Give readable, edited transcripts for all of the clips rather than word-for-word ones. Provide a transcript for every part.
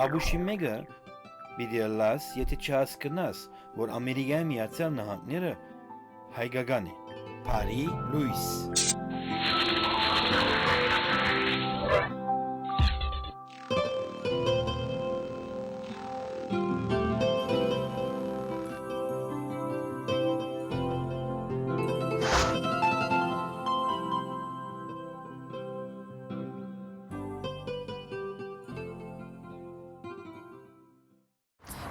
Աբուշի մեկը պիտի լաս, եթե չհասկնաս, որ Ամերիկայի Միացյալ Նահանգները հայկական է, Փարի Լուիս։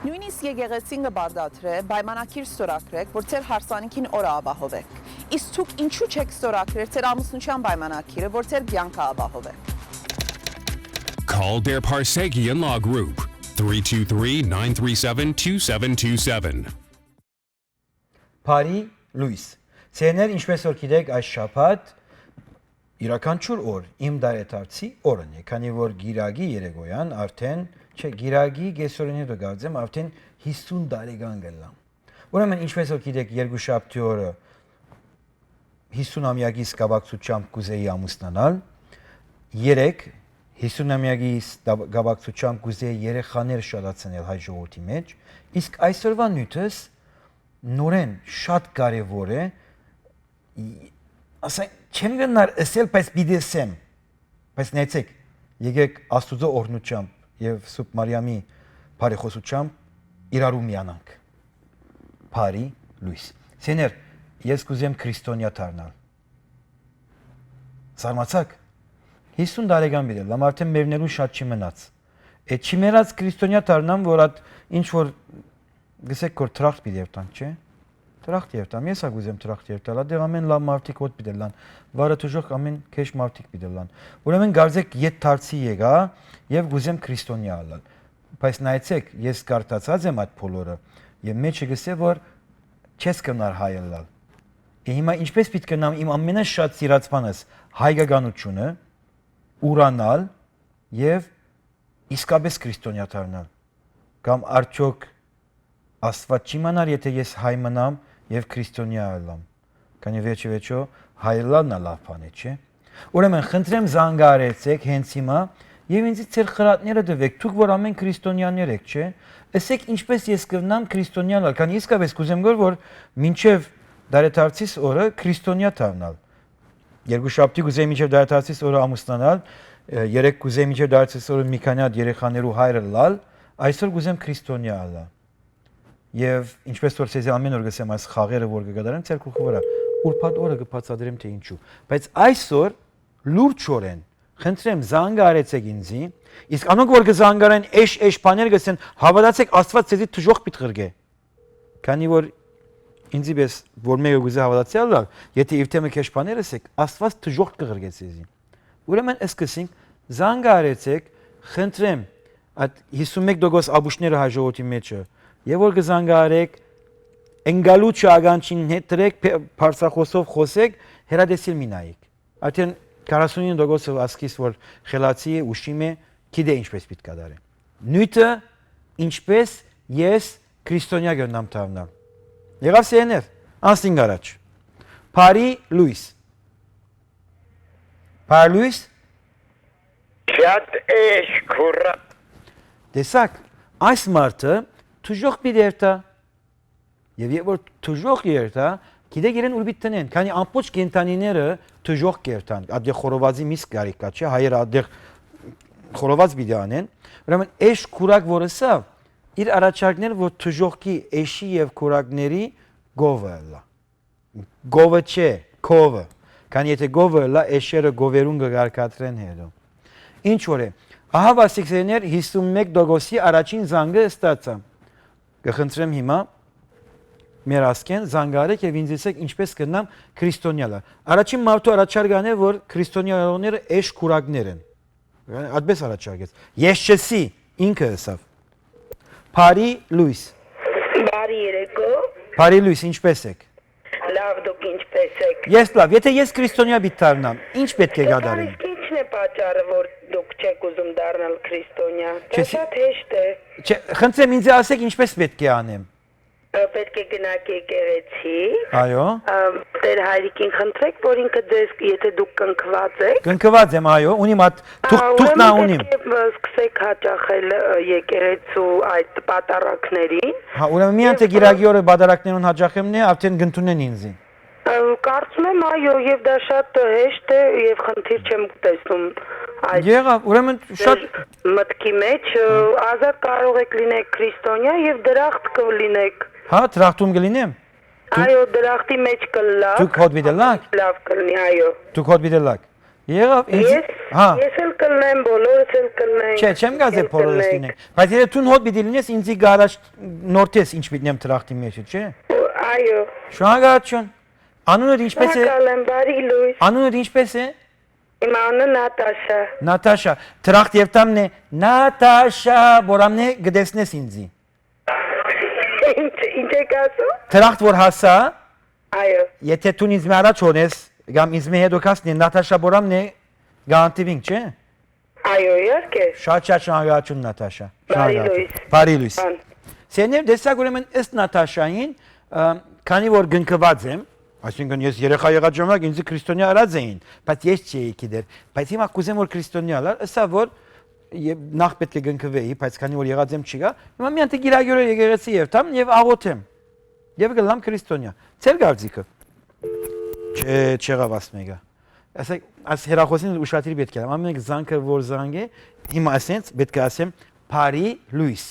Նույնիսկ եկեղեցին կբարձրացրե, պայմանագիր ստորագրեք, որ ձեր հարսանիքին օրը ապահովեք։ Իսկ դուք ինչու չեք ստորագրել ձեր ամուսնության պայմանագիրը, որ ձեր կյանքը ապահովեք։ Call their Parsegian Law Group 323-937-2727. Փարի Լուիս։ Սերներ ինչպես որ գիտեք այս շաբաթ յուրաքանչյուր օր իմ դարեթարցի օրն է, քանի որ գիրագի երեկոյան արդեն գիրագի գեսորինի դգարձեմ արդեն 50 տարեկան գլամ։ Ուրեմն ինչպես որ գիտեք երկուշաբթի օրը 50-ամյակի սկավակցությամբ կուզեի ամուսնանալ, 3 50-ամյակի սկավակցությամբ կուզեի երեխաներ շատացնել հայ ժողովրդի մեջ, իսկ այսօրվա նյութս նորեն շատ կարևոր է, ասենք չեմ գնար ասել, բայց բիդեսեմ, բայց նայեցեք, եկեք Աստուծո օրհնությամբ եւ Սուրբ Մարիամի բարեխոսությամբ իրարու միանանք։ Փարի Լուիս։ Սեներ, ես կուզեմ քրիստոնյա դառնալ։ Զարմացաք 50 տարեկան բիդել, լամ արդեն մերնելու շատ չի մնաց։ Այդ չիմերած քրիստոնյա դառնամ, որ այդ ինչ որ գսեք որ տրախտ բիդել տան, չէ՞։ Տրախտ երտամ, ես ագուզեմ տրախտ երտալ, դեռ ամեն լավ մարդիկ ոտ բիդելան, վարը թուժող ամեն քեշ մարդիկ բիդելան։ Ուրեմն գարձեք ետ դարձի եկա եւ գուզեմ քրիստոնյա ալալ։ Բայց նայեցեք, ես կարտացած եմ այդ բոլորը եւ մեջը գսե որ չես կնար հայելալ։ Հիմա ինչպես պիտի կնամ իմ ամենաշատ սիրած բանս հայկականությունը ուրանալ եւ իսկապես քրիստոնյա դառնալ։ Կամ արդյոք Աստված չիմանար, եթե ես հայ մնամ եւ քրիստոնյա ալամ։ Քանի վերջո հայելալն է լավ բան է, չէ՞։ Ուրեմն խնդրեմ զանգարեցեք հենց հիմա եւ ինձ ձեր խրատները տվեք, դուք որ ամեն քրիստոնյաներ եք, չէ՞։ Ասեք ինչպես ես կգնամ քրիստոնյա ալ, քանի իսկապես կուզեմ որ մինչեւ դարեթարցիս օրը քրիստոնյա դառնալ։ Երկուշաբթի կուզեի մինչեւ դարեթարցիս օրը ամուսնանալ, երեք կուզեի մինչեւ դարեթարցիս օրը մի քանի հատ երեխաներու հայրը լալ, այսօր կուզեմ քրիստոնյա ալալ։ Եվ ինչպես որ ցեզի ամեն օր գսեմ այս խաղերը որ կգադարեմ ցեր քուխի վրա ուրբաթ օրը կբացատրեմ թե ինչու բայց այսօր լուրջորեն խնդրեմ զանգարեցեք ինձի իսկ անոնք որ կզանգարեն էշ բաներ գսեն հավատացեք Աստված ցեզի թժող պիտ ղրգե քանի որ ինձի պես որ մեկը գուզե հավատացյալ լավ եթե իվտեմը քեշ բաներ ասեք Աստված թժող կղրգե ցեզի ուրեմն սկսենք զանգարեցեք խնդրեմ այդ 51% աբուշները հաջողոտի մեջը Եվ որ կզանգարեք, ընգալու չագանչին հետրեք, պարսախոսով խոսեք, հերադեսիլ մինայիք։ Արդեն 49% ասկիս, որ խելացի է, ուշիմ է, կիդե ինչպես պիտ կադար է։ Նույթը, ինչպես ես քրիստոնյա գնամ թավնալ։ Եղավ սեներ, անստինգ առաջ։ Փարի Լուիս։ Փարի Լուիս։ Շատ էշ քուրա։ Տեսակ, այս մարդը Թուժող բիդերտա եւ որ թուժող երտա գիտեք իրեն ուր բիտնեն քանի ամբողջ կենտանիները թուժող կերտան ադե խորովածի միս կարիկա չէ հայերը ադե խորոված բիդանեն ուրեմն էշ քուրակ որսավ իր առաջարկներ որ թուժողքի էշի եւ քուրակների գովը լա գովը չէ կովը քանի եթե գովը լա էշերը գովերուն կգարկատրեն հետո ինչ որ է ահա վասիկներ 51%-ի առաջին զանգը ստացա Կխնդրեմ հիմա մեր ասկեն զանգարեք եւ ինձ ասեք ինչպես կնամ քրիստոնյալը։ Առաջին մարդու առաջարկանը որ քրիստոնյաները էշ քուրակներ են։ Այդպես առաջարկեց։ Ես չսի ինքը ասավ։ Փարի Լուիս։ Բարի երեկո։ Փարի Լուիս, ինչպես եք։ Լավ դուք ինչպես եք։ Ես լավ, եթե ես քրիստոնյա բիթարնամ, ինչ պետք է գադարեմ։ Ինչն է պատճառը որ դուք չեք ուզում դառնալ քրիստոնյա։ Դա շատ հեշտ է։ Չէ, խնդրեմ ինձ ասեք ինչպես պետք է անեմ։ Պետք է գնաք եկեղեցի։ Այո։ Տեր հայրիկին խնդրեք, որ ինքը ձեզ, եթե դուք կնքված եք, Կնքված եմ, այո, ունիմ հատ թուղթն ունիմ։ Սկսեք հաճախել եկեղեցու այդ պատարակներին։ Հա, ուրեմն մի անց գիրագի օրը բادرակներուն հաջախեմն է, արդեն գտնունեն ինձ։ Կարծում եմ, այո, եւ դա շատ հեշտ է եւ խնդիր չեմ տեսնում այդ Եղավ, ուրեմն շատ մտքի մեջ ազատ կարող եք լինեք քրիստոնյա եւ դրախտ կլինեք։ հա դրախտում կլինեմ։ Այո, դրախտի մեջ կլակ։ Դուք հոտ բիդելակ։ Լավ կլինի, այո։ Դուք հոտ բիդելակ։ Եղավ, ինձ հա։ Ես էլ կլնեմ, բոլորս էլ կլնենք։ Չէ, չեմ գազե բոլորս լինենք։ Բայց եթե դու հոտ բիդի լինես, ինձի գարաժ նորտես ինչ բիդնեմ դրախտի մեջ, չէ։ Այո։ Շնորհակալություն։ Անունը ինչպես է։ Շնորհակալ եմ, բարի լույս։ Անունը ինչպես է։ Իմ անունը Նատաշա։ Նատաշա, դրախտ երթամն է Նատաշա, բորամն է գտեսնես ինձի։ Ինչ եք ասում։ Դրախտ որ հասա, Այո։ եթե դու ինձ առաջ ունես, կամ ինձ հետ դոքասնի Նատաշա բորամն է գանտիվինգ, չէ։ Այո, իհարկե։ Շատ շնորհակալություն Նատաշա։ Բարի լույս։ Բարի լույս։ Բան։ Սեներ դեսակ ուրեմն ըստ Նատաշային, քանի որ գնկված եմ, այսինքն ես երեխա եղած ժամանակ ինձ քրիստոնյա արած էին, բայց ես չէի գիտեր, բայց հիմա կուզեմ որ քրիստոնյա լար, ըսա որ նախ պետք է գնկվեի, բայց քանի որ եղած եմ չկա, հիմա մի անտի գիրագյուրը եկեղեցի երթամ եւ աղոթեմ։ Եվ գլամ քրիստոնյա։ Ցեր գարձիկը։ Չեղավ ասմեգա։ Ասեք, աս հերախոսին ուշադրի պետք է։ Ամեն զանգը որ զանգ է, հիմա ասենց պետք է ասեմ Փարի Լուիս։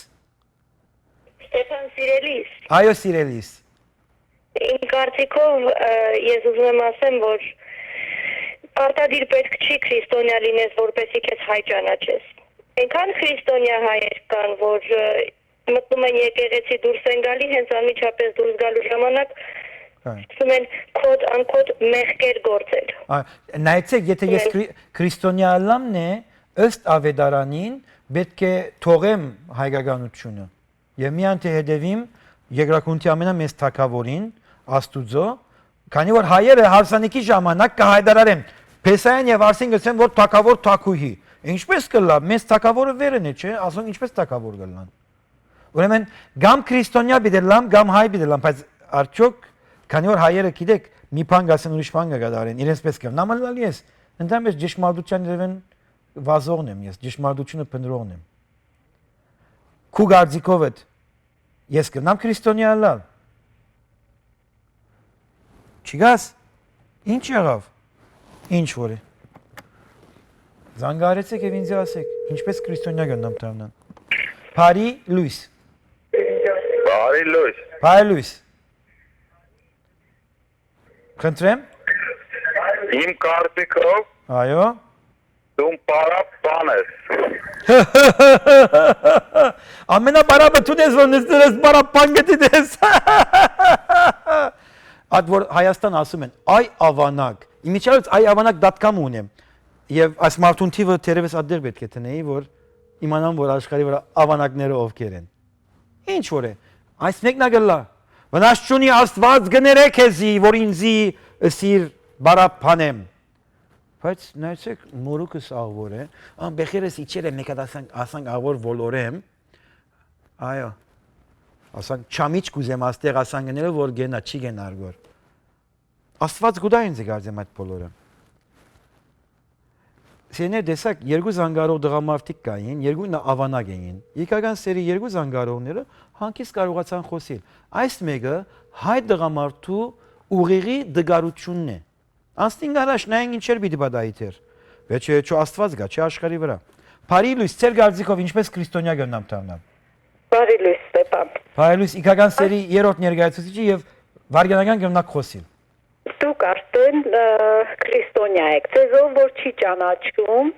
Ստեփան սիրելիս, Այո սիրելիս։ իմ կարծիքով ես ուզում եմ ասեմ, որ արտադիր պետք չի քրիստոնյա լինես, որպեսզի քեզ հայ ճանաչես։ Այնքան քրիստոնյա հայեր կան, որ մտնում են եկեղեցի դուրս են գալի, հենց անմիջապես դուրս գալու ժամանակ սկսում են կոդ անկոդ մեղքեր գործել։ Նայեցեք, եթե ես քրիստոնյա ալամն է, ըստ ավետարանին պետք է թողեմ հայկականությունը եւ մի անտե հետևիմ երկրակունքի ամենամեծ թագավորին Աստուծո, քանի որ հայերը հարսանիքի ժամանակ կհայտարարեն Փեսային եւ Արսին գցեն որ թագավոր թակուհի։ Ինչպես կլա, մեծ թագավորը վերն է, չէ՞, ասում ինչպես թագավոր կլան։ Ուրեմն գամ քրիստոնյա բիդելամ, գամ հայ բիդելամ, բայց արդյոք քանի որ հայերը գիտեք, մի բան գասեն ուրիշ բան կգադարեն, իրենց պես կեմ։ Նամալալի ես, ընդամենը ճշմարտության դերեն վազողն եմ ես, ճշմարտությունը փնտրողն եմ։ Քու գարձիկով ես կնամ քրիստոնյա լալ։ Չգաս, ինչ եղավ, ինչ որ է, զանգարեցեք և ինձ ասեք, ինչպես քրիստոնյա գնամ տավնան, Փարի Լույս, Բարի լույս, Փարի Լույս, խնդրեմ, իմ կարծիքով այո, դու պարապ բան ես, ամենապարապը տուն ես, որ նստր ես պարապ բան գտիտ ես, Այդ որ Հայաստան ասում են, այ ավանակ, իմիջիայլոց այ ավանակ.com ունեմ, և այս մարդուն թիվը թերևս ադեր պետք է տնեի, որ իմանամ, որ աշխարհի վրա ավանակները ովքեր են։ Ինչ որ է, այս մեկնագլա, վնաս չունի Աստված գներեք եզի, որ ինձի սիր բարապ հանեմ։ Բայց նայեցեք, մորուկս աղվոր է, բեխերս իչեր է մեկ ասանք աղվոր ոլորեմ, այո, ասանք չամիչ կուզեմ աստեղ ասանգները, որ գենա, չի գեն արգոր։ Աստված գուդա ինձ է գարձեմ այդ բոլորը։ Սեներ դեսակ, երկու զանգարող դղամարտիկ կային, երկու ավանակ էին։ Եկական սերի երկու զանգարողները հանկից կարողացան խոսել։ Այս մեկը հայ դղամարտու ուղեղի դգարությունն է։ Անստին գարաշ նայենք ինչեր պիտի բադայի թեր։ Վեճ չէ Աստված գա, չէ աշխարհի վրա։ Փարի Լույս, ծեր գարձիկով ինչպես քրիստոնյա գնամ տանալ։ Բարի լույս, Ստեփան։ Բարի լույս, իկական սերի երրորդ ներկայացուցիչի եւ վարգանական գնանք խոսիլ։ Դուք արդեն քրիստոնյա եք, ձեզով որ չի ճանաչում,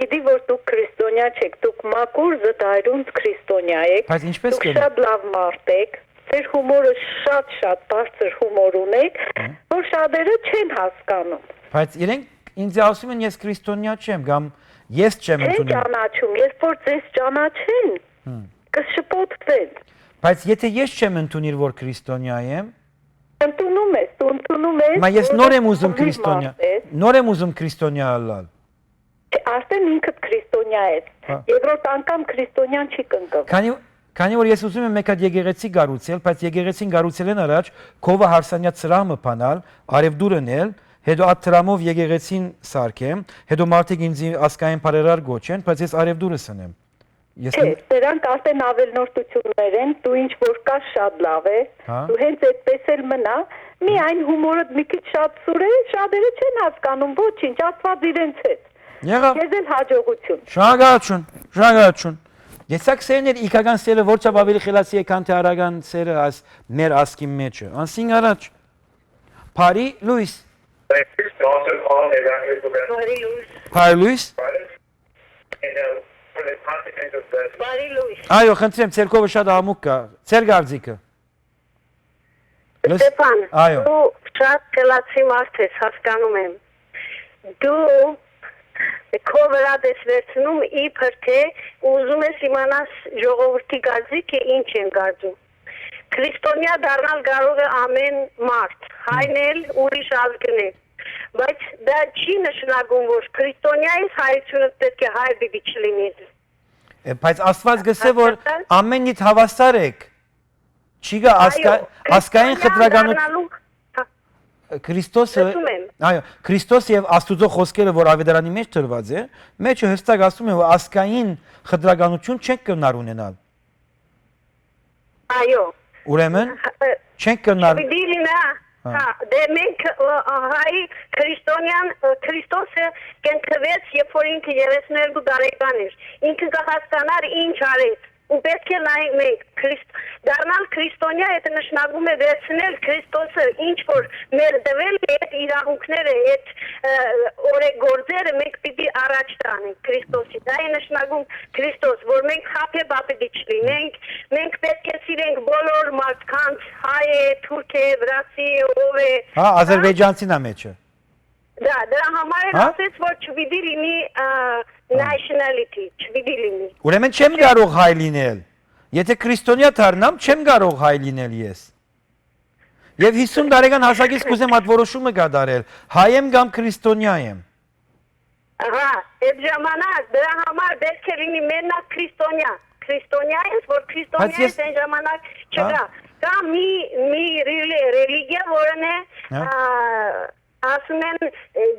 գիտի որ դուք քրիստոնյա չեք, դուք մաքուր զտայրունց քրիստոնյա եք, Բայց ինչպես դուք շատ լավ մարդ եք, ձեր հումորը շատ բարձր հումոր ունեք, որ շատերը չեն հասկանում։ Բայց իրենք ինձ ասում են ես քրիստոնյա չեմ, կամ ես չեմ Չեն ընդունում։ ճանաչում, երբ որ ձեզ ճանաչեն, կշփոթվեն։ Բայց եթե ես չեմ ընդունիր, որ քրիստոնյա եմ, Ընդունում ես, դու ընդունում ես։ Մա ես նոր եմ ուզում քրիստոնյա։ Նոր եմ ուզում քրիստոնյա ալալ։ Արդեն ինքդ քրիստոնյա ես։ Երկրորդ անգամ քրիստոնյան չի կնկվ։ Քանի Քանի որ ես ուզում եմ մեկ հատ եկեղեցի գառուցել, բայց եկեղեցին գառուցելն առաջ քովը հարսանյա ծրամը փանալ, արևդուրընել, հետո այդ ծրամով եկեղեցին սարքեմ, հետո մարդիկ ինձ ասկային բարերար գոչեն, բայց ես արևդուրս ընեմ։ Ես Չէ, դրանք արդեն ավելնորդություններ են, դու ինչ որ կա շատ լավ է, Հա։ դու հենց այդպես էլ մնա, միայն հումորը մի քիչ շատ սուր է, շատերը չեն հասկանում, ոչինչ, Աստված իրենց հետ։ եղավ։ Ես էլ հաջողություն։ Շնորհակալություն, շնորհակալություն։ Եսակ սերներ իքական սերը որչափ ավելի խելացի է, քան թե արական սերը աս մեր ասկի մեջը։ Անսին առաջ։ Փարի Լուիս։ Փարի Լուիս։ Բարի լույս։ Այո, խնդրեմ, ցերկովը շատ ամուկ կա։ Ցեր գարձիկը։ Ստեփան, Այո։ դու շատ խելացի մարդ ես, հասկանում եմ։ Դու քո վրա ես վերցնում իբր թե ուզում ես իմանաս ժողովրդի գարձիկը ինչ են գարձում։ Քրիստոնյա դառնալ կարող է ամեն մարդ, հայն էլ, ուրիշ ազգն էլ։ Բայց դա չի նշանակում, որ քրիստոնյայի հայությունը պետք է հայ բիբի չլինի։ Բայց Աստված գսե որ ամենից հավասար եք։ Չի գա ասկային խտրականություն Քրիստոսը այո Քրիստոս եւ Աստուծո խոսքերը որ ավետարանի մեջ դրված է մեջը հստակ ասում է որ ասկային խտրականություն չենք կնար ունենալ Այո ուրեմն չենք կնար Հա, դե մենք հայ քրիստոնյան Քրիստոսը կենթվեց, երբ որ ինքը 32 տարեկան էր։ Ինքը կհասկանար ինչ արեց։ Ու պետք է նայենք մենք դառնալ քրիստոնյա, այդ նշանակում է վերցնել Քրիստոսը, ինչ որ մեր դվել է այդ իրավունքները, այդ օրեգործերը մենք պիտի առաջ տանենք Քրիստոսի։ Դա է նշանակում Քրիստոս, որ մենք խաբեբապետի չլինենք, մենք պետք է սիրենք բոլոր մարդկանց, հայ է, թուրք է, վրացի է, ով է։ Հա, ադրբեջանցին է մեջը։ Դա դրա համար էլ ասեց, որ չպիտի լինի nationality, չպիտի լինի։ Ուրեմն չեմ կարող հայ լինել։ Եթե քրիստոնյա դառնամ, չեմ կարող հայ լինել ես։ Եվ 50 տարեկան հասակից կուզեմ այդ որոշումը կատարել։ Հայ եմ կամ քրիստոնյա եմ։ Ահա, այդ ժամանակ դրա համար պետք է լինի մենակ քրիստոնյա։ Քրիստոնյա ես, որ քրիստոնյա ես այն ժամանակ չկա։ Կա մի ռելիգիա, որն է ասում են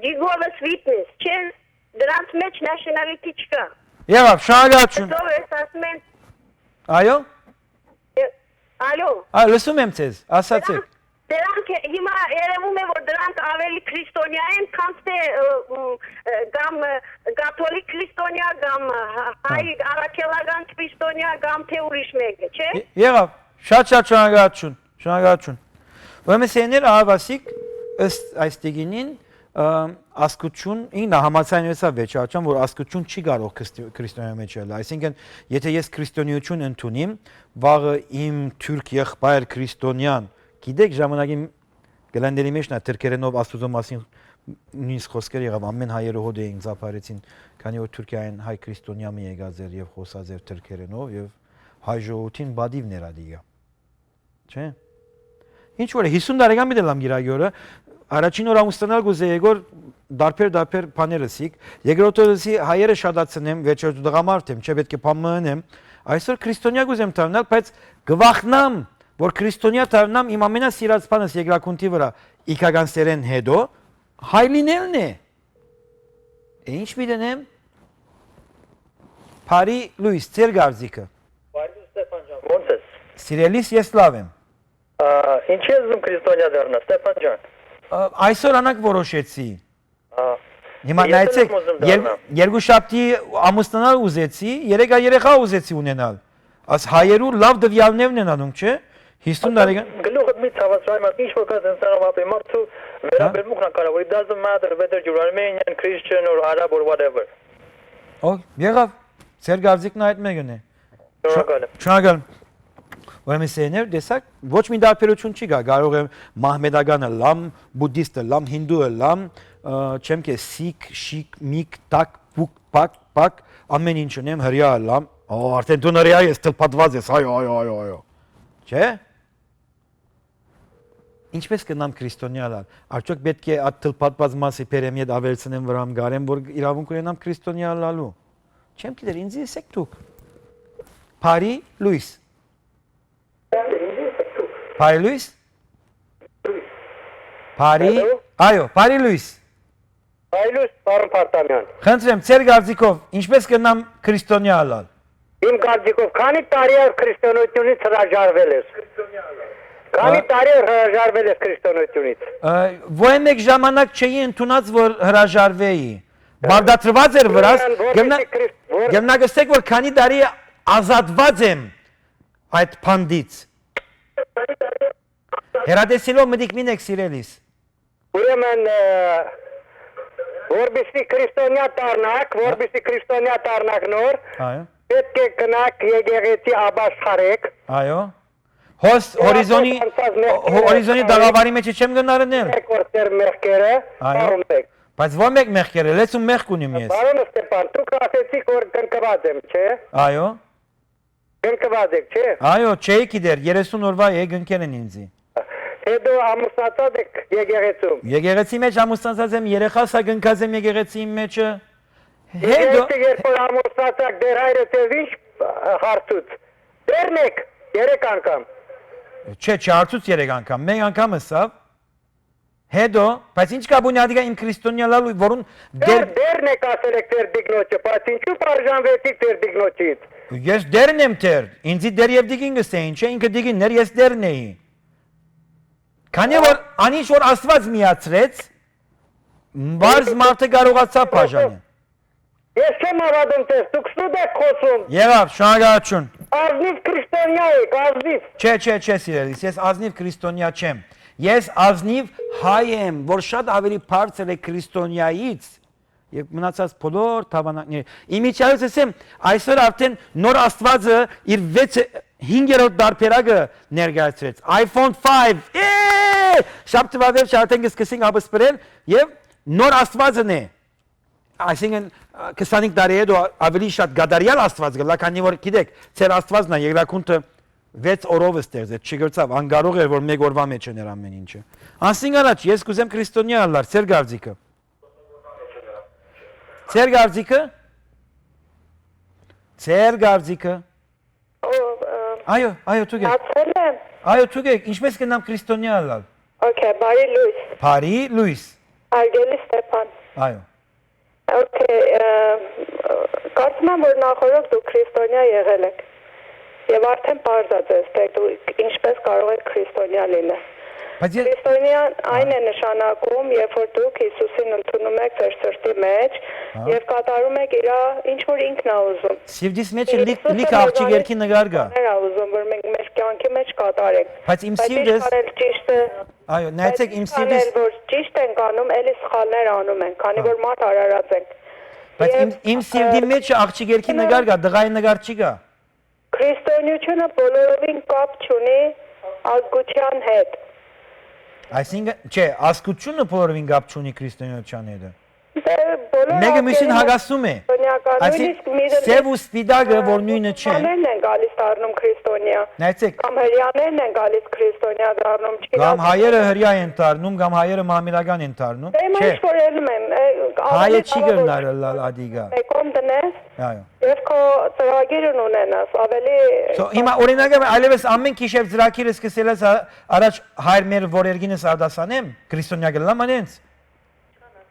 Jehovah's Witness, չէ՞, դրանց մեջ nationality չկա։ Եղավ, շնորհակալություն։ Դու ես ասում են Այո։ Ալո։ Այո, լսում եմ ձեզ, ասացեք։ Դրանք հիմա երևում է, որ դրանք ավելի քրիստոնյա են, քան թե կամ կաթոլիկ քրիստոնյա, կամ հայ առաքելական քրիստոնյա, կամ թե ուրիշ մեկը, չէ՞։ Եղավ, շատ շնորհակալություն, շնորհակալություն։ Ուրեմն սեներ ահավասիկ ըստ այս տեգինին ասկություն ինքն համացանեցա վեճաճան որ ասկություն չի կարող քրիստոնյա մեջ ելը այսինքն եթե ես քրիստոնեություն ընդունիմ վաղը իմ թուրք եղբայր քրիստոնյան գիտեք ժամանակի գլանդերի մեջ նա թրքերենով աստուծո մասին նույնիսկ խոսքեր եղավ ամեն հայերը հոդ էին զապարեցին քանի որ Թուրքիայեն հայ քրիստոնյա մի եկած էր եւ խոսած էր թրքերենով եւ հայ ժողովրդին բադիվ ներադիգա չէ ինչ որ 50 տարեկան միտելամ գիրագյորը Առաջին օր ամուսնանալ գուզե Եգոր դարբեր բաներսիկ երկրորդը հայերը շատացնեմ վերջերս դղամարդ եմ չէ պետք է փամնեմ այսօր քրիստոնյա գուզեմ դառնալ բայց գվախնամ որ քրիստոնյա դառնամ իմ ամենասիրած բանս երկրակունտի վրա իքական սերեն հետո հայ լինելն է ինչ միտենեմ Փարի Լուիս ծեր գարձիկը Բարի Ստեփան ջան ո՞նց ես Սիրելիս ես լավ եմ Ինչ ես ուզում քրիստոնյա դառնալ Ստեփան ջան Այսօր անակ որոշեցի Հիմա նայեցեք երկու շաբթի ամուսնանալ ուզեցի երեքա երեխա ուզեցի ունենալ Աս հայերու լավ դվյալներն են անում չէ 50 տարեկան Գլուխդ մի ցավացրայ ինչ որ կա դենսարով ապի մարդու վերաբերմունքն կարող it doesn't matter whether you're Armenian Christian or Arab or whatever Օ եղավ ծեր գարձիկն այդ մեկն է Շնորհակալ Ուրեմն սեներ դեսակ ոչ մի դարբերություն չի գա կարող է մահմեդականը լամ բուդդիստը լամ հինդուը լամ չեմ կե սիկ շիկ միք տակ բուկ պակ ամեն ինչ ունեմ հրյա լամ արդեն դու հրյա ես թլփատված ես այո չէ ինչպես կնամ քրիստոնյալալ արդյոք պետք է այդ թլփատված մասի պերեմիդ ավելցնեմ վրամ գարեմ որ իրավունք ունենամ քրիստոնյալալու չեմ գիտեր ինձ եսեք դուք Փարի Լուիս Բարի լույս։ Բարի։ Hello? Այո, բարի լույս։ Այլուս պարոն Փարտամյան։ Խնդրեմ, ծեր գարձիկով ինչպես կնամ քրիստոնյա ալալ։ Իմ կարծիքով քանի տարի է քրիստոնեությունից հրաժարվել ես։ Քանի տարի է հրաժարվել ես քրիստոնեությունից։ Ոյ մեկ ժամանակ չէի ընդունած, որ հրաժարվեի։ Բարդատրված էր վրաս, գմնագստեք, որ քանի տարի ազատված եմ այդ փանդից։ Հերադեսիլով մտիկ մին եք սիրելիս։ Ուրեմն որբիսի քրիստոնյա դառնակ նոր, Այո։ պետք է գնաք եկեղեցի ապաշխարեք։ Այո։ Հորիզոնի դաղավարի մեջ չեմ գնարնել։ Կորտեր մեղքերը, Այո։ պարոնեք։ Բայց ո՞ր մեկ մեղքեր է, լեցում մեղք ունիմ ես։ Պարոն Ստեփան, դուք ասեցիք, որ կնկված եմ, չէ։ Այո։ Կնկված եք, չէ։ Այո, չէի գիտեր, 30 օրվա է գնքել են ինձի։ Հետո ամուսնացած եք եկեղեցում։ Եկեղեցի մեջ ամուսնացած եմ, երեխաս ա գնքած եմ եկեղեցի մեջը։ Հետո Երբ որ ամուսնացած դեր հայրդ ես ինչ հարցուց։ Դերն եք 3 անգամ։ Չէ, չարցուց 3 անգամ, մեկ անգամ ըսավ։ Հետո, բայց ինչ կա բունյադիկա իմ քրիստոնյա լալու, որուն Դերն եք ասել եք դեր դիգնոջը, բայց ինչու բաժանվեցիք դեր դիգնոջից։ Ես դերն եմ թեր, ինձի դեր եւ դիգին գսեին, չէ ինքը դիգիններ, ես դերն էի։ Քանի որ անիշ որ Աստված միացրեց, բարձ մարդը կարողացավ բաժանել։ Ես չեմ ավադում տես, դուք սուտ եք խոսում։ Եղավ, շնորհակալություն։ Ազնիվ քրիստոնյա եք, ազնիվ։ Չէ, սիրելիս, ես ազնիվ քրիստոնյա չեմ։ Ես ազնիվ հայ եմ, որ շատ ավելի բարձր է քրիստոնյայից եւ մնացած բոլոր թավանակները։ Իմիջիայից ասեմ, այսօր արդեն նոր Աստվածը իր 5-րդ դարբերակը ներկայացրեց։ iPhone 5։ Շաբթվա վերջ արդեն սկսենք ապսպրել եւ նոր Աստվածն է։ Այսինքն 25 տարի հետո ավելի շատ գադարյալ Աստված գլա, քանի որ գիտեք, ծեր Աստվածն է երկրակունքը 6 օրով ստեղծեց, չգրծավ, անկարող էր, որ մեկ օրվա մեջ էր ամեն ինչը։ Անսին առաջ, ես կուզեմ քրիստոնյա ալար, ծեր գարձիկը։ Ծեր գարձիկը։ Ծեր գարձիկը։ Այո, դուք եք։ Ացել եմ։ Այո, դուք եք, ինչպես կնամ քրիստոնյա ալալ։ Okay, բարի լույս։ Բարի լույս։ Արգելի Ստեփան։ Այո։ Okay, կարծում եմ, որ նախորդ դուք քրիստոնյա եղել եք։ Եվ արդեն բարձած ես, թե դուք ինչպես կարող եք քրիստոնյա լինել։ Բայց Քրիստոնյան այն է նշանակում, երբ որ դուք Հիսուսին ընդունում եք ձեր սրտի մեջ եւ կատարում եք իր ինչ որ ինքն է ուզում։ Սիրտիս մեջ լիք աղջիկ երկի նկար կա։ Ներ է ուզում, որ մենք մեր կյանքի մեջ կատարենք։ Բայց իմ սիրտս ճիշտը Այո, նայեցեք իմ սիրտս որ ճիշտ ենք անում, էլի սխալներ անում ենք, քանի որ մարդ արարած ենք։ Բայց իմ սիրտի մեջ աղջիկ երկի նկար կա, դղայի նկար չի կա։ Քրիստոնեությունը բոլորովին կապ չունի ազգության հետ։ Այսինքն, չէ, ազգությունը բոլորովին կապ չունի քրիստոնեության հետ։ Բոլոր Մեկը մյուսին հագասում է։ Այսինքն, սև ու սպիտակը, որ նույնը չեն։ Հրեաներն են գալիս դառնում քրիստոնյա։ Նայեցեք, Կամ հրեաներն են գալիս քրիստոնյա դառնում, չի։ կամ հայերը հրյա են դառնում, կամ հայերը մամիրական են դառնում։ Դե ինչ որ ելում եմ, Հայը չի գնալ ադիգա։ Մեկում դնես, Այո։ եւ քո ծրագիրն ունենաս, ավելի Հիմա օրինակը այլևս ամեն քիշև ծրագիրը սկսել ես առաջ հայր մեր որերգինս արդասանեմ, քրիստոնյա գլամ անենց։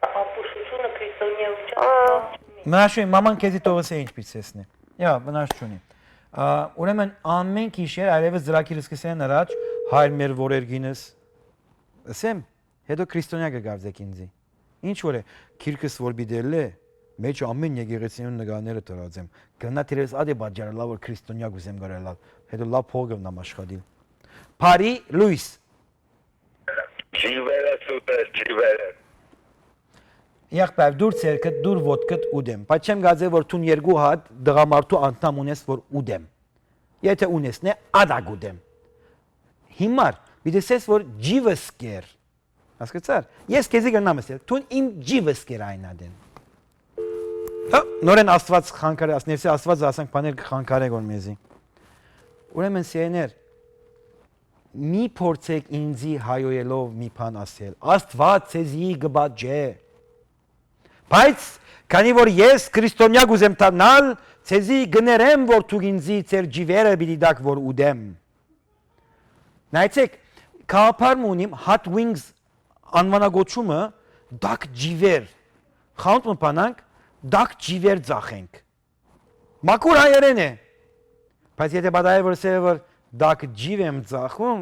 ապուշությունը քրիստոնեության։ Մնաշույն մաման քեզի տողս է ինչպես էսնի։ Յա, մնաշ չունի։ Ուրեմն ամեն քիշեր այլևս ծրագիրը սկսեն առաջ հայր մեր որերգինս։ Ասեմ, հետո քրիստոնյա կգարձեք ինձի։ Ինչ որ է, քիրքս որ բիդել է, մեջ ամեն եկեղեցիներուն նկարները տրածեմ։ Գնա դերես ադե բաժարලා որ քրիստոնյա գուզեմ գրելալ։ Հետո լավ փողը նամ աշխատիլ։ Բարի լույս։ Ջիվերը սուտես, ջիվերը։ Եղբայր դուր ցերկը դուր ոդկդ ուդեմ։ Բայց չեմ գազե որ տուն երկու հատ դղամարտու անդամ ունես որ ուդեմ։ Եթե ունեսն է ադագ ուդեմ։ Հիմար բիդեսես որ ջիվս կեր։ Հասկացար։ Ես քեզի գնամ ասել, տուն իմ ջիվս կեր այնադեն։ Նորեն Աստված խանգարի, ասներսի Աստված ասենք բաներ խանգարեք որ մեզի։ Ուրեմն սիրեներ, մի փորձեք ինձի հայոյելով մի բան ասել։ Աստված ցեզի գբաջե։ Բայց քանի որ ես քրիստոնյա գուզեմ տանալ, ցեզի գներեմ որ դու ինձի ծեր ջիվերը բիդակ որ ուդեմ։ Նայեցեք, կապարմ ունիմ Hot Wings անվանագոչումը դակ ջիվեր։ Խանութ մպանանք, դակ ջիվեր ծախենք։ Մակուր հայերեն է։ Բայց եթե բադայել որ սերը որ դակ ջիվ եմ ծախում,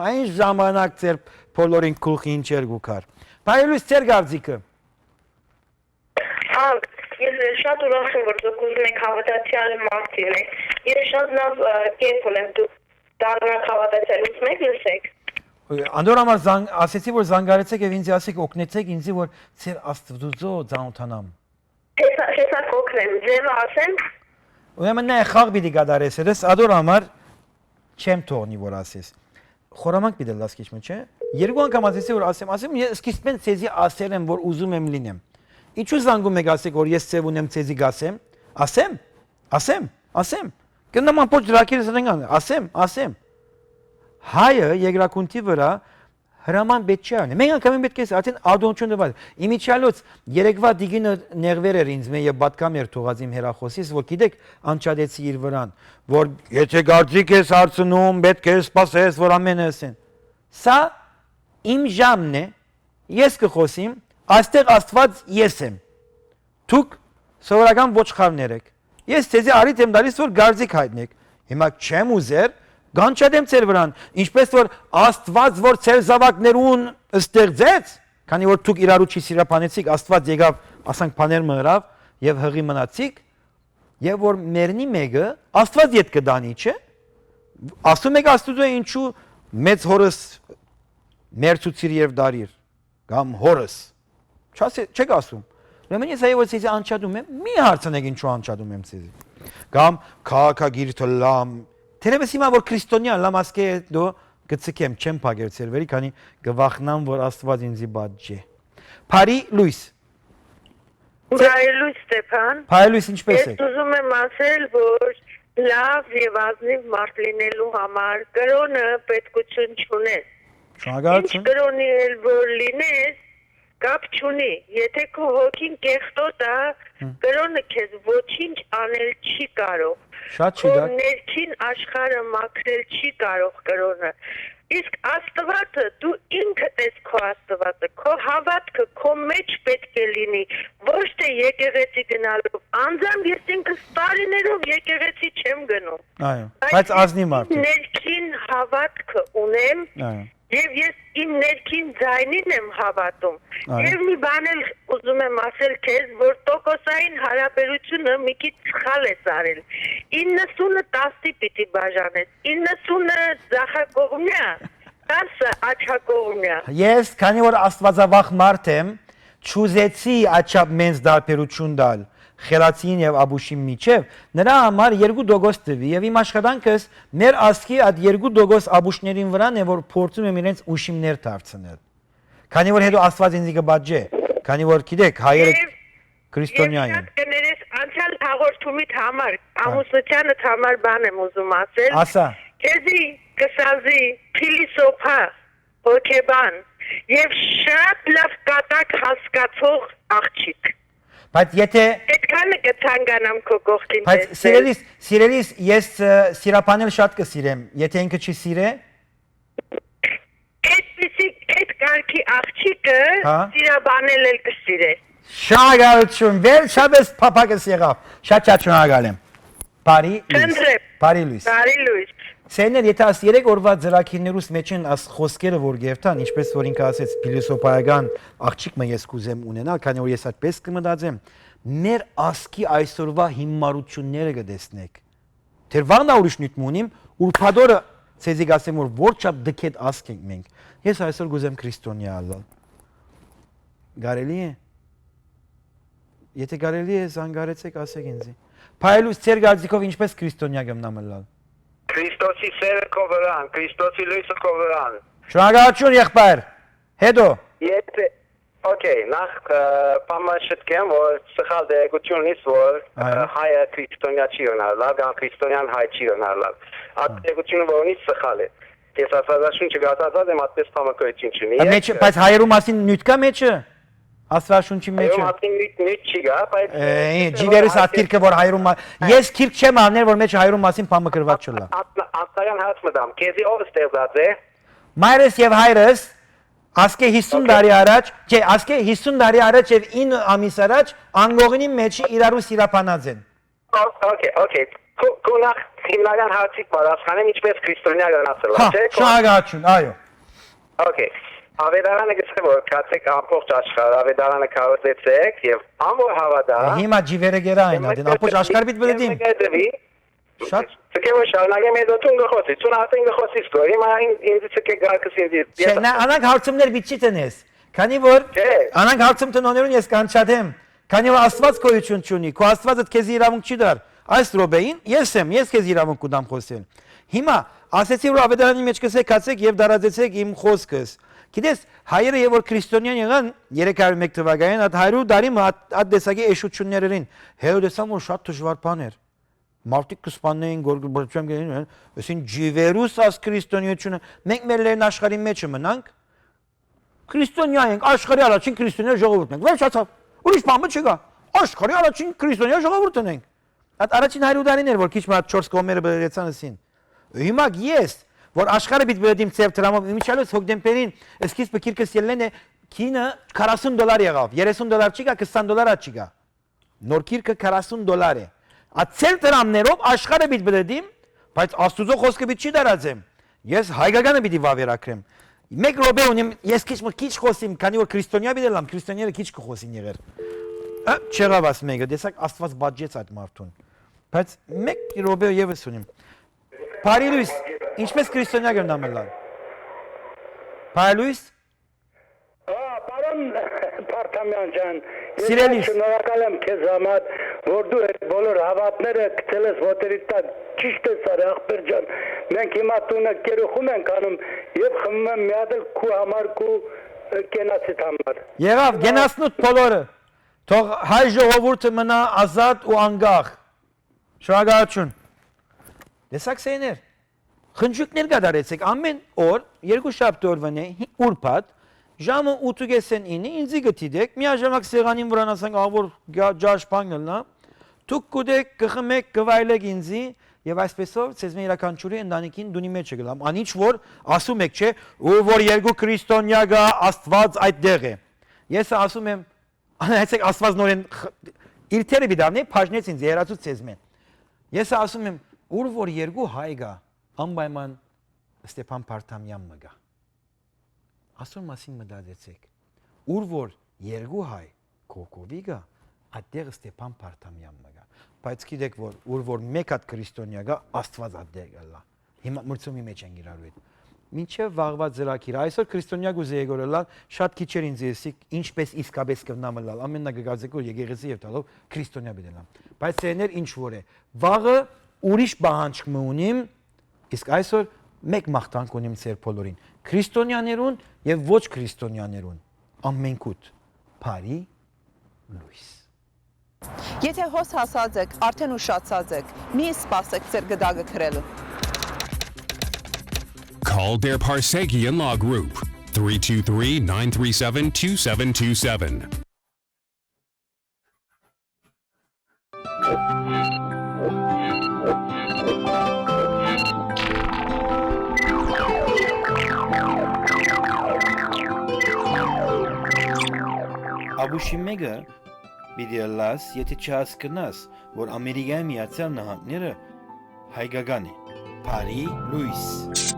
այն ժամանակ ծեր բոլորին կուլխին չեր գուքար։ Բայելույս ծեր գարձիկը։ Ես շատ ուրախ եմ, որ դուք ուզում եք հավատացյալ մարդիկ եք։ Ես շատ լավ կերպ ունեմ դուք դառնաք հավատացյալ, ուզում եք լսեք։ Անդոր համար ասեցի որ զանգարեցեք եւ ինձ ասեք օգնեցեք ինձ որ ծեր աստուծո ծանոթանամ։ Հեսա կօգնեմ, ձեւ ասեմ։ Ուրեմն նա խաղ պիտի գդարես, ես ադոր համար չեմ թողնի որ ասես։ Խորամանկ պիտի լաս քիչ չէ։ Երկու անգամ ասեցի որ ասեմ, ես սկիզբեն ցեզի ասել եմ որ ուզում եմ լինեմ։ Ինչու զանգում եք ասեք որ ես ծև ունեմ ցեզի գասեմ։ Ասեմ։ Կնամ ամբողջ դրակերս ընկան, ասեմ։ Հայը երկրակունթի վրա հրաման պետք չի անի։ Մենք անգամ պետք է արդեն ադոնչուն դված։ Իմիջիալոց երեկվա դիգինը ներվեր էր ինձ եւ պատկամ էր թողած իմ հերախոսից, որ գիտեք անչադեցի իր վրան, որ եթե գարձիկ ես հարցնում, պետք է սպասես, որ ամենը ասեն։ Սա իմ ժամն է, ես կխոսիմ, այստեղ Աստված ես եմ։ Դուք սովորական ոչխարներ եք։ Ես ցեզի արիտ եմ դալիս որ գարձիկ հայտնեք։ Հիմա չեմ ուզեր Գանչադեմ ծեր վրան, ինչպես որ Աստված որ ծեր զավակներուն ստեղծեց, քանի որ դուք իրարու չի սիրապանեցիք, Աստված եկավ, ասանք բաներ մրավ եւ հղի մնացիք, եւ որ մերնի մեկը Աստված իդ կդանի, չէ՞։ Ասում եք Աստուծո ինչու մեծ հորս մերցուցիր եւ դարիր, կամ հորս։ Չեք ասում։ Ուրեմն ես այո ցեզի անչադում եմ, մի հարցնեք ինչու անչադում եմ ցեզի։ Կամ քաղաքագիր թլամ Թերևս հիմա որ քրիստոնյա լամասկե դո գծկեմ չեմ փագեր ծերվերի, քանի գվախնամ որ Աստված ինձի բաժի։ Փարի Լուիս։ Բարելույս Ստեփան։ Բարելույս ինչպես եք։ Ես ուզում եմ ասել, որ լավ եւ ազնիվ մարդ լինելու համար կրոնը պետքություն չունի։ Շնորհակալություն։ Ինչ կրոնի էլ որ լինես, կապ չունի։ Եթե քո հոգին կեղտոտ է, կրոնը քեզ ոչինչ անել չի կարող։ Շատ չի դա։ Ներքին աշխարհը մաքրել չի կարող կրոնը։ Իսկ Աստվածը դու ինքդ ես քո Աստվածը, քո հավատքը քո մեջ պետք է լինի, ոչ թե եկեղեցի գնալով։ Անձամբ ես ինքս տարիներով եկեղեցի չեմ գնում։ Այո, բայց ազնի մարդ է։ Ներքին հավատքը ունեմ։ Այո։ Եվ ես իմ ներքին ձայնին եմ հավատում։ Եվ մի բան էլ ուզում եմ ասել քեզ, որ տոկոսային հարաբերությունը մի քիչ սխալ ես արել։ 90-ը 10-ի պիտի բաժանես։ 90-ը ձախակողմյա, 10-ը աչակողմյա։ Ես, քանի որ Աստվածավախ մարդ եմ, չուզեցի աչափ մեծ դարբերություն տալ խելացին եւ աբուշի միջև, նրա համար 2% տվի եւ իմ աշխատանքս մեր ասկի այդ 2% աբուշներին վրան է որ փորձում եմ իրենց ուշիմներ դարձնել։ Քանի որ հետո Աստված ինձ կբաժե, քանի որ գիտեք հայերը քրիստոնյա են։ Ես կներես անցյալ հաղորդումիդ համար, ամուսնությանդ համար բան եմ ուզում ասել։ Ասա։ Քեզի կսազի փիլիսոփա, հոգեբան եւ շատ լավ կատակ հասկացող աղջիկ։ Բայց եթե Այդքանը կցանկանամ քո կողքին։ Բայց սիրելիս ես սիրապանել շատ կսիրեմ, եթե ինքը չի սիրե։ Այդ կարգի աղջիկը սիրաբանել էլ կսիրե։ Շնորհակալություն, վերջապես փափակս եղավ։ Շատ շնորհակալ եմ։ Բարի Լույս։ Բարի Լույս։ Սեներ եթե աս 3 օրվա ծրագիրներուս մեջ են աս խոսքերը որ գերտան, ինչպես որ ինքը ասեց փիլիսոփայական աղջիկ մը ես կուզեմ ունենալ, քանի որ ես այդպես կմտածեմ, մեր ասկի այսօրվա հիմարությունները կտեսնեք։ Դեր վանա ուրիշ նույն ունիմ, ուրփադորը ցեզի գասեմ որ որչափ դքետ ասկ ենք մենք։ Ես այսօր կուզեմ քրիստոնյա ալալ։ Գարելի է։ Եթե գարելի է, զանգարեցեք ասեք ինձ։ Փայլուս ծեր գարձիկով ինչպես քրիստոնյա գմնամլալ։ Քրիստոսի սերը քո վրան, Քրիստոսի լույսը քո վրան։ Շնորհակալություն եղբայր։ Հետո։ Եթե Okay, նախ պամաշտկեմ որ սխալ դերակցություն ունի որ հայը քրիստոնյա չի ունենալ, կամ քրիստոնյան հայ չի ունենալ։ Այդ դերակցությունը որոնի սխալ է։ Ես ասածաշունչը գտածած եմ այդպես պամակրություն չունի։ Մեջ բայց հայերու մասին նույն կա մեջը։ Աստվածաշունչի մեջ Այո, մատին նույն չի գա, բայց ջիվերս ատկիրքը որ հայրում ես քիրք չեմ անել որ մեջ հայրում մասին բամը գրված չլա։ Անտարյան հարց մտամ, քեզի ով ստեղծած է։ Մայրս եւ հայրս ասկե 50 տարի առաջ, չէ, ասկե 50 տարի առաջ եւ 9 ամիս առաջ անգողնի մեջ իրարու սիրապանած են։ Okay. Կունախ հիմնական հարցի պատասխանեմ ինչպես քրիստոնյա գնացել, Հա, չէ՞։ շնորհակալություն, այո։ Okay. Ավետարանը գսե որ կացեք ամբողջ աշխարհ, ավետարանը կարոտեցեք եւ ամոր հավատա։ Հիմա ջիվերը գերա այն ադեն, ապոջ աշխարհ պիտի բլդիմ։ Շատ Ցկե որ շարունակեմ այդ օտուն գխոսի, ցուն հատին գխոսի ստո, հիմա ինձ ցկե գարկսի։ Չէ, նա անանք հարցումներ պիտի տենես։ Քանի որ անանք հարցում տնօրեն ես կանչադեմ, քանի որ Աստված գոյություն չունի, քո Աստվածը քեզ իրավունք չի դար։ Այս ռոբեին ես քեզ իրավունք կուտամ խոսել։ Հիմա ասեցի որ ավետարանի մեջ կսեք կացեք եւ դարաձեցեք իմ խոսքս։ Գիտես, հայերը եւ որ քրիստոնյան եղան 301 թվականին այդ 100 տարի այդ դեսագի էշություններին հերոսամ որ շատ դժվար բան էր։ Մարդիկ կսպանեին գորգորչեմ գերին, ասին ջիվերուս աս քրիստոնեությունը մենք մեր լերն աշխարհի մեջ մնանք։ Քրիստոնյա ենք, աշխարհի առաջին քրիստոնյա ժողովուրդն ենք։ Վերջացավ։ Ուրիշ բան չկա։ Աշխարհի առաջին քրիստոնյա ժողովուրդն ենք։ Այդ առաջին 100 տարին էր որ քիչ մատ 4 կողմերը բերեցան ասին։ Հիմա ես որ աշխարհը պիտի բերդիմ ծև դրամով իմիջալոց հոկտեմբերին սկիզբը քիրքս ելնեն է քինը $40 եղավ $30 չի գա $20 չի գա նոր քիրքը $40 է ացել դրամներով աշխարհը պիտի բերդիմ բայց աստուծո խոսքը պիտի չի դարածեմ ես հայկականը պիտի վավերակրեմ մեկ րոպե ունեմ ես քիչ խոսիմ քանի որ քրիստոնյա պիտի լամ քրիստոնյաները քիչ կխոսին եղեր չեղավ աս մեկը դեսակ աստված բաժեց այդ մարդուն բայց մեկ րոպե եւս ունեմ Բարի լույս, ինչպես քրիստոնյա գտնամելան։ Բարի լույս։ Պարոն Փարթամյան ջան, Սիրելիս։ շնորհակալ եմ քեզ համար, որ դու այդ բոլոր հավատները գտել ես ոտերի տակ։ Ճիշտ է սարը ախպեր ջան։ Մենք հիմա տունը կերուխում ենք անում եւ խմում եմ մի հատ քու համար քու կենացիտ համար։ Եղավ, գենացնուտ բոլորը։ Թող հայ ժողովուրդը մնա ազատ ու անկախ։ Շնորհակալություն։ Տեսակ սեներ, խնջուկներ գադարեցեք ամեն օր, երկու շաբթի օրվան է, ուրբաթ, ժամը 8:09 ինձի գտիդեք, միաժամանակ սեղանին վրան ասենք ավոր ջաշ բանգնելնա, դուք կուդեք, կխմեք, կվայլեք ինձի, եւ այսպեսով ցեզ մեր իրականչուրի ընտանիքին դունի մեջ գլամ, անիչ որ ասում եք չէ, ու որ երկու քրիստոնյա գա Աստված այդտեղ է։ Ես ասում եմ, անայցեք Աստված նորեն իր թերը բիդավնի, բաժնեց ինձ երացուց ցեզ մեն։ Ես ասում եմ Ուր որ երկու հայ գա, անպայման Ստեփան Փարթամյան մգա։ Ասոր մասին մտածեցեք։ Ուր որ երկու հայ կոկովի գա, այդտեղ Ստեփան Փարթամյան մգա։ Բայց գիտեք որ ուր որ մեկ հատ քրիստոնյա գա, Աստված այդտեղ գալա։ Հիմա մրցումի մեջ են իրարու հետ։ Մինչև վաղվա ծրագիր, այսօր քրիստոնյա գուզեգորելալ շատ քիչեր ինձ եսիկ, ինչպես իսկապես կնամելալ, ամենագազեկոր եկեղեցի եւ տալով քրիստոնյա բդելամ։ Բայց ցեներ ինչ որ է։ Վաղը ուրիշ բանջք ունիմ, իսկ այսօր մեկ մաղթանք ունիմ ծեր բոլորին, քրիստոնյաներուն եւ ոչ քրիստոնյաներուն, ամենքուտ, բարի լույս։ Եթե հոս հասած եք, արդեն ուշացած եք, մի սպասեք ծեր գդագը քրելու։ Call their Parsegian Law Group 323-937-2727. Աբուշի մեկը պիտի լաս, եթե չհասկնաս, որ Ամերիկայի Միացյալ Նահանգները հայկական է, բարի լույս։